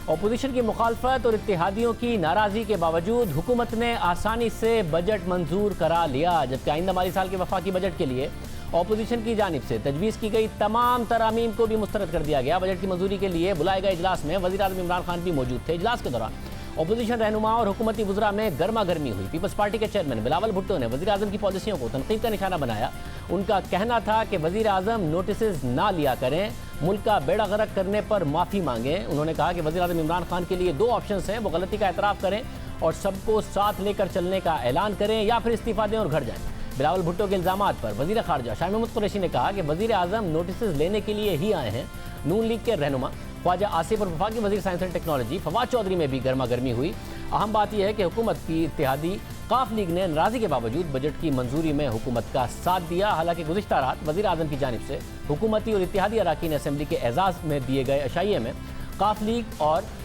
Opposition की मुखालफत और इत्तेहादियों की नाराज़गी के बावजूद हुकूमत ने आसानी से बजट मंजूर करा लिया, जबकि आइंदा माली साल के वफाकी बजट के लिए अपोजिशन की जानिब से तजवीज़ की गई तमाम तरामीम को भी मुस्तरद कर दिया गया। बजट की मंजूरी के लिए बुलाए गए इजलास में वज़ीर आज़म इमरान खान भी मौजूद थे। इजलास के दौरान अपोजिशन रहनुमा और हुकूमती वज़रा में गर्मा गर्मी हुई। पीपल्स पार्टी के चेयरमैन बिलावल भुट्टो ने वज़ीर आज़म की पॉलिसियों को तनकीद का निशाना बनाया। उनका कहना था कि वज़ीर आज़म नोटिस ना लिया करें, मुल्क का बेड़ा गर्क करने पर माफ़ी मांगें। उन्होंने कहा कि वज़ीर आज़म इमरान खान के लिए दो ऑप्शन हैं, वो गलती का एतराफ़ करें और सबको साथ लेकर चलने का ऐलान करें या फिर इस्तीफ़ा दें और घर जाएं। बिलावल भुट्टो के इल्ज़ामात पर वज़ीर ख़ारजा शाह महमूद कुरैशी ने कहा कि वज़ीर आज़म नोटिस लेने के लिए ही आए हैं। नून लीग के रहनुमा ख्वाजा आसिफ और वफाकी वज़ीर science and technology Fawad Chaudhry में भी गर्मा गर्मी हुई। अहम बात यह है कि हुकूमत की इत्तेहादी काफ लीग ने नाराज़गी के बावजूद बजट की मंजूरी में हुकूमत का साथ दिया। हालांकि गुज़िश्ता रात वज़ीर आज़म की जानिब से हुकूमती और इत्तेहादी अरकान असेंबली के एजाज़ में दिए गए अशाइये में काफ लीग और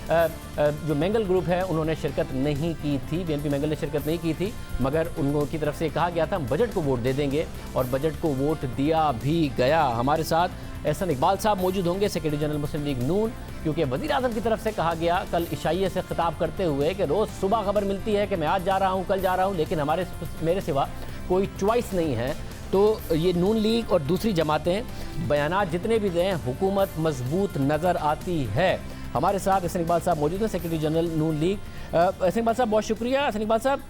जो मैंगल ग्रुप है उन्होंने शिरकत नहीं की थी। BNP मैंगल ने शिरकत नहीं की थी, मगर उन की तरफ से कहा गया था हम बजट को वोट दे देंगे और बजट को वोट दिया भी गया। हमारे साथ एहसन इकबाल साहब मौजूद होंगे, सेक्रेटरी जनरल मुस्लिम लीग नून, क्योंकि वज़ीर आज़म की तरफ से कहा गया कल इशाइये से खिताब करते हुए कि रोज़ सुबह खबर मिलती है कि मैं आज जा रहा हूँ, कल जा रहा हूँ, लेकिन मेरे सिवा कोई चॉइस नहीं है। तो ये नून लीग और दूसरी जमातें बयानात जितने भी दें हुकूमत मजबूत नज़र आती है। हमारे साथ एहसन इकबाल साहब मौजूद हैं, सेक्रेटरी जनरल नून लीग। एहसन इकबाल साहब बहुत शुक्रिया। एहसन इकबाल साहब,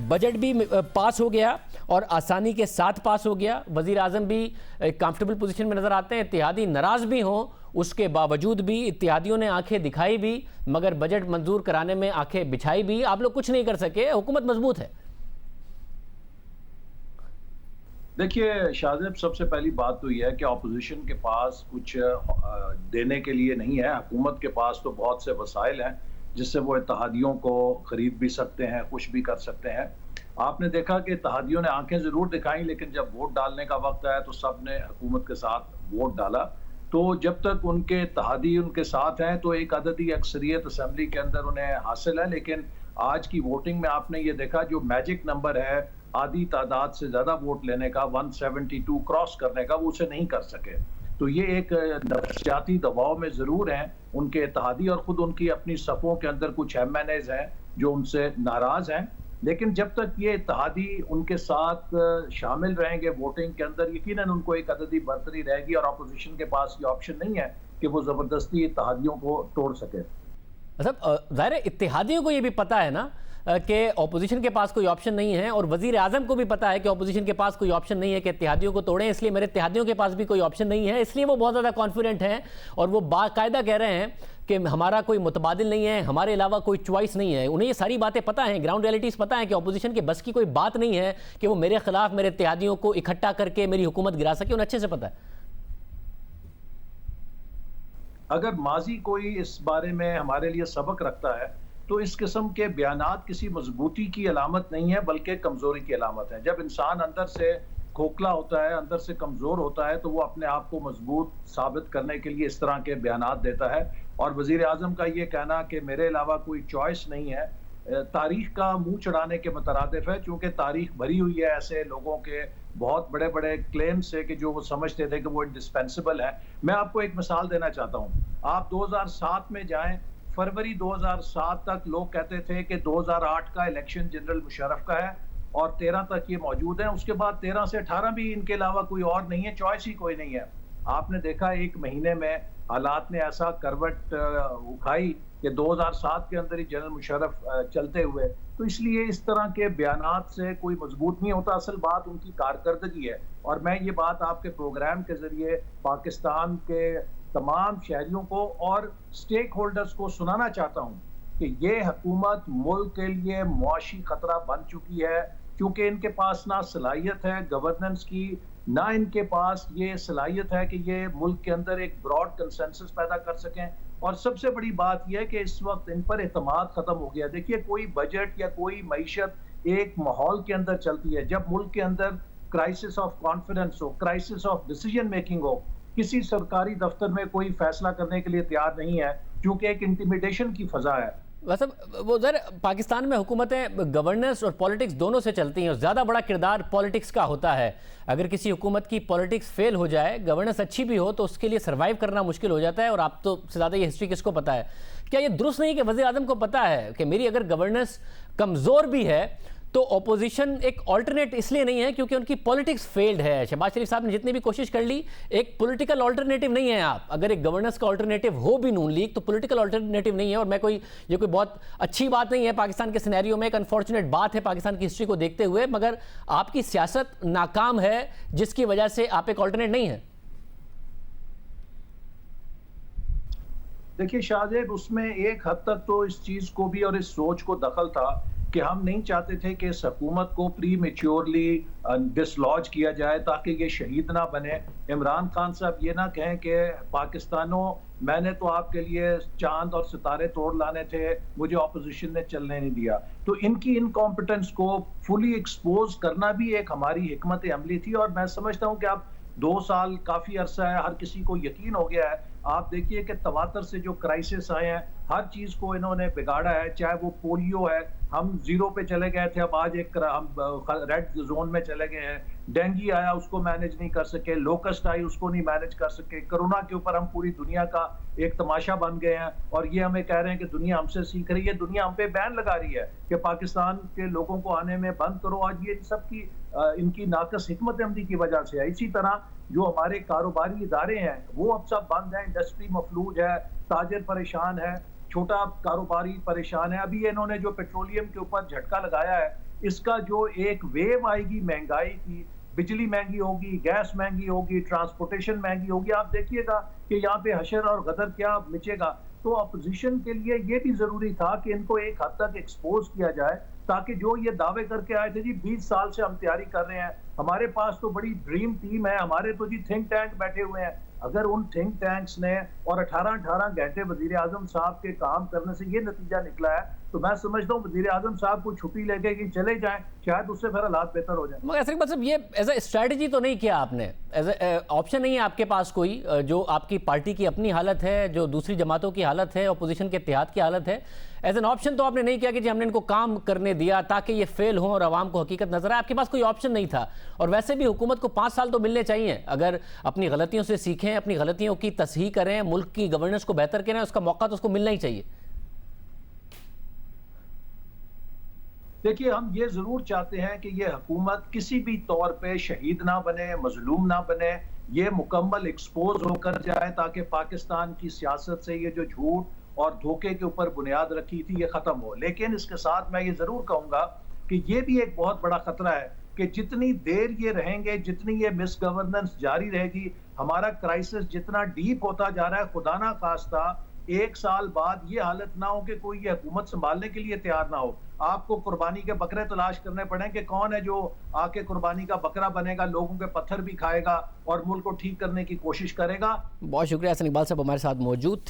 बजट भी पास हो गया और आसानी के साथ पास हो गया। वज़ीर आज़म भी कंफर्टेबल पोजीशन में नज़र आते हैं, इत्तेहादी नाराज़ भी हों उसके बावजूद भी इत्तेहादियों ने आंखें दिखाई भी, मगर बजट मंजूर कराने में आंखें बिछाई भी। आप लोग कुछ नहीं कर सके, हुकूमत मजबूत है। देखिए शाहजेब, सबसे पहली बात तो यह है कि अपोजिशन के पास कुछ देने के लिए नहीं है। हुकूमत के पास तो बहुत से वसाइल हैं जिससे वो इत्तेहादियों को खरीद भी सकते हैं, खुश भी कर सकते हैं। आपने देखा कि इत्तेहादियों ने आंखें ज़रूर दिखाई, लेकिन जब वोट डालने का वक्त आया तो सब ने हुकूमत के साथ वोट डाला। तो जब तक उनके इत्तेहादी उनके साथ हैं तो एक अददी अक्सरियत असम्बली के अंदर उन्हें हासिल है। लेकिन आज की वोटिंग में आपने ये देखा, जो मैजिक नंबर है आधी तादाद से ज़्यादा वोट लेने का, 172 क्रॉस करने का, वो उसे नहीं कर सके। तो ये एक नफ्सियाती दबाव में ज़रूर हैं उनके इत्तेहादी, और ख़ुद उनकी अपनी सफ़ों के अंदर कुछ MNAs हैं जो उनसे नाराज़ हैं। लेकिन जब तक ये इत्तेहादी उनके साथ शामिल रहेंगे वोटिंग के अंदर, यकीनन उनको एक अददी बरतरी रहेगी और अपोजिशन के पास ये ऑप्शन नहीं है कि वो ज़बरदस्ती इत्तेहादियों को तोड़ सके। मतलब ज़ाहिर है इत्तेहादियों को ये भी पता है ना कि अपोजिशन के पास कोई ऑप्शन नहीं है, और वज़ीर आज़म को भी पता है कि अपोजिशन के पास कोई ऑप्शन नहीं है कि इत्तेहादियों को तोड़ें, इसलिए मेरे इत्तेहादियों के पास भी कोई ऑप्शन नहीं है। इसलिए वो बहुत ज़्यादा कॉन्फिडेंट हैं और वो बाकायदा कह रहे हैं कि हमारा कोई मुतबादिल नहीं है, हमारे अलावा कोई चॉइस नहीं है। उन्हें ये सारी बातें पता हैं, ग्राउंड रियलिटीज़ पता है कि अपोजिशन के बस की कोई बात नहीं है कि वो मेरे खिलाफ मेरे इत्तेहादियों को इकट्ठा करके मेरी हुकूमत गिरा सके। उन्हें अच्छे से पता है। अगर माजी कोई इस बारे में हमारे लिए सबक रखता है तो इस किस्म के बयानात किसी मजबूती की अलामत नहीं है, बल्कि कमज़ोरी की अलामत है। जब इंसान अंदर से खोखला होता है, अंदर से कमज़ोर होता है, तो वो अपने आप को मजबूत साबित करने के लिए इस तरह के बयानात देता है। और वज़ीर आज़म का ये कहना कि मेरे अलावा कोई चॉइस नहीं है, तारीख का मुंह चढ़ाने के मुतरादिफ है, क्योंकि तारीख भरी हुई है ऐसे लोगों के बहुत बड़े बड़े क्लेम से कि जो वो समझते थे कि वो इंडिस्पेंसिबल है। मैं आपको एक मिसाल देना चाहता हूँ। आप 2007 में जाएं, फरवरी 2007 तक लोग कहते थे कि 2008 का इलेक्शन जनरल मुशर्रफ का है और 13 तक ये मौजूद है। उसके बाद 13 से 18 भी इनके अलावा कोई और नहीं है, चॉइस ही कोई नहीं है। आपने देखा एक महीने में हालात ने ऐसा करवट उठाई कि 2007 के अंदर ही जनरल मुशर्रफ चलते हुए। तो इसलिए इस तरह के बयानात से कोई मजबूत नहीं होता, असल बात उनकी कारकर्दगी है। और मैं ये बात आपके प्रोग्राम के जरिए पाकिस्तान के तमाम शहरियों को और स्टेक होल्डर्स को सुनाना चाहता हूँ कि ये हुकूमत मुल्क के लिए मुआशी खतरा बन चुकी है, क्योंकि इनके पास ना सलाहियत है गवर्नेंस की, ना इनके पास ये सलाहियत है कि ये मुल्क के अंदर एक ब्रॉड कंसेंसस पैदा कर सकें। और सबसे बड़ी बात यह है कि इस वक्त इन पर एतमाद खत्म हो गया। देखिए, कोई बजट या कोई मईशत एक माहौल के अंदर चलती है, जब मुल्क के अंदर क्राइसिस ऑफ कॉन्फिडेंस हो, क्राइसिस ऑफ डिसीजन मेकिंग हो, किसी सरकारी दफ्तर में कोई फैसला करने के लिए तैयार नहीं है क्योंकि एक इंटिमिडेशन की फजा है। वैसे वो उधर पाकिस्तान में हुकूमतें गवर्नेंस और पॉलिटिक्स दोनों से चलती हैं और ज़्यादा बड़ा किरदार पॉलिटिक्स का होता है। अगर किसी हुकूमत की पॉलिटिक्स फेल हो जाए, गवर्नेंस अच्छी भी हो, तो उसके लिए सर्वाइव करना मुश्किल हो जाता है। और आप तो से ज़्यादा ये हिस्ट्री किसको पता है? क्या ये दुरुस्त नहीं कि वज़ीर आज़म को पता है कि मेरी अगर गवर्नेंस कमज़ोर भी है तो ऑपोजिशन एक ऑल्टरनेट इसलिए नहीं है क्योंकि उनकी पॉलिटिक्स फेल्ड है? शहबाज शरीफ साहब ने जितनी भी कोशिश कर ली, एक पॉलिटिकल ऑल्टरनेटिव नहीं है आप। अगर एक गवर्नेंस का ऑल्टरनेटिव हो भी नून लीग, तो पॉलिटिकल ऑल्टरनेटिव नहीं है। और मैं ये कोई बहुत अच्छी बात नहीं है पाकिस्तान के सिनेरियो में, एक अनफॉर्चुनेट बात है पाकिस्तान की हिस्ट्री को देखते हुए, मगर आपकी सियासत नाकाम है जिसकी वजह से आप एक ऑल्टरनेट नहीं है। देखिए शाहजेब, उसमें एक हद तक तो इस चीज को भी और इस सोच को दखल था कि हम नहीं चाहते थे कि इस हुकूमत को प्री मेच्योरली डिसलॉज किया जाए ताकि ये शहीद ना बने। इमरान खान साहब ये ना कहें कि पाकिस्तानों, मैंने तो आपके लिए चांद और सितारे तोड़ लाने थे, मुझे ऑपोजिशन ने चलने नहीं दिया। तो इनकी इनकॉम्पिटेंस को फुली एक्सपोज करना भी एक हमारी हिकमत अमली थी। और मैं समझता हूँ कि अब 2 साल काफी अरसा है, हर किसी को यकीन हो गया है। आप देखिए कि तवातर से जो क्राइसिस आए हैं, हर चीज को इन्होंने बिगाड़ा है। चाहे वो पोलियो है, हम 0 पे चले गए थे, अब आज हम रेड जोन में चले गए हैं। डेंगू आया, उसको मैनेज नहीं कर सके। लोकस्ट आई, उसको नहीं मैनेज कर सके। कोरोना के ऊपर हम पूरी दुनिया का एक तमाशा बन गए हैं और ये हमें कह रहे हैं कि दुनिया हमसे सीख रही है। दुनिया हम पे बैन लगा रही है कि पाकिस्तान के लोगों को आने में बंद करो। आज ये सब की इनकी नाकस हिकमत अमली की वजह से है। इसी तरह जो हमारे कारोबारी इदारे हैं वो अब सब बंद हैं। इंडस्ट्री मफलूज है, ताजिर परेशान है, छोटा कारोबारी परेशान है। अभी इन्होंने जो पेट्रोलियम के ऊपर झटका लगाया है, इसका जो एक वेव आएगी महंगाई की, बिजली महंगी होगी, गैस महंगी होगी, ट्रांसपोर्टेशन महंगी होगी, आप देखिएगा कि यहाँ पे हशर और गदर क्या मिचेगा। तो अपोजिशन के लिए ये भी जरूरी था कि इनको एक हद तक एक्सपोज किया जाए, ताकि जो ये दावे करके आए थे जी 20 साल से हम तैयारी कर रहे हैं, हमारे पास तो बड़ी ड्रीम टीम है, हमारे तो जी थिंक टैंक बैठे हुए हैं। अगर उन थिंक टैंक्स ने और 18-18 घंटे वजीर आजम साहब के काम करने से ये नतीजा निकला है, तो मैं समझता हूँ वजीर आजम साहब को छुट्टी लेके कि चले जाएं, शायद उससे फिर हालात बेहतर हो जाए। मगर ऐसे मतलब ये एज ए स्ट्रैटेजी तो नहीं किया आपने, एज ए ऑप्शन नहीं है आपके पास कोई? जो आपकी पार्टी की अपनी हालत है, जो दूसरी जमातों की हालत है, अपोजिशन के इत्तेहाद की हालत है, एज एन ऑप्शन तो आपने नहीं किया कि जी हमने इनको काम करने दिया ताकि ये फेल हो और आवाम को हकीकत नजर आए। आपके पास कोई ऑप्शन नहीं था। और वैसे भी हुकूमत को 5 साल तो मिलने चाहिए, अगर अपनी गलतियों से सीखें, अपनी गलतियों की तस्हीह करें, मुल्क की गवर्नेंस को बेहतर करें, उसका मौका तो उसको मिलना ही चाहिए। देखिए, हम ये जरूर चाहते हैं कि ये हुकूमत किसी भी तौर पे शहीद ना बने, मजलूम ना बने, ये मुकम्मल एक्सपोज होकर जाए ताकि पाकिस्तान की सियासत से ये जो झूठ और धोखे के ऊपर बुनियाद रखी थी ये खत्म हो। लेकिन इसके साथ मैं ये जरूर कहूंगा कि ये भी एक बहुत बड़ा खतरा है कि जितनी देर ये रहेंगे, जितनी ये मिस गवर्नेंस जारी रहेगी, हमारा क्राइसिस जितना डीप होता जा रहा है, खुदा ना खास्ता 1 साल बाद ये हालत ना हो कि कोई ये हुकूमत संभालने के लिए तैयार ना हो। आपको कुर्बानी के बकरे तलाश करने पड़े कि कौन है जो आके कुर्बानी का बकरा बनेगा, लोगों के पत्थर भी खाएगा और मुल्क को ठीक करने की कोशिश करेगा। बहुत शुक्रिया हसन इकबाल साहब हमारे साथ मौजूद थे।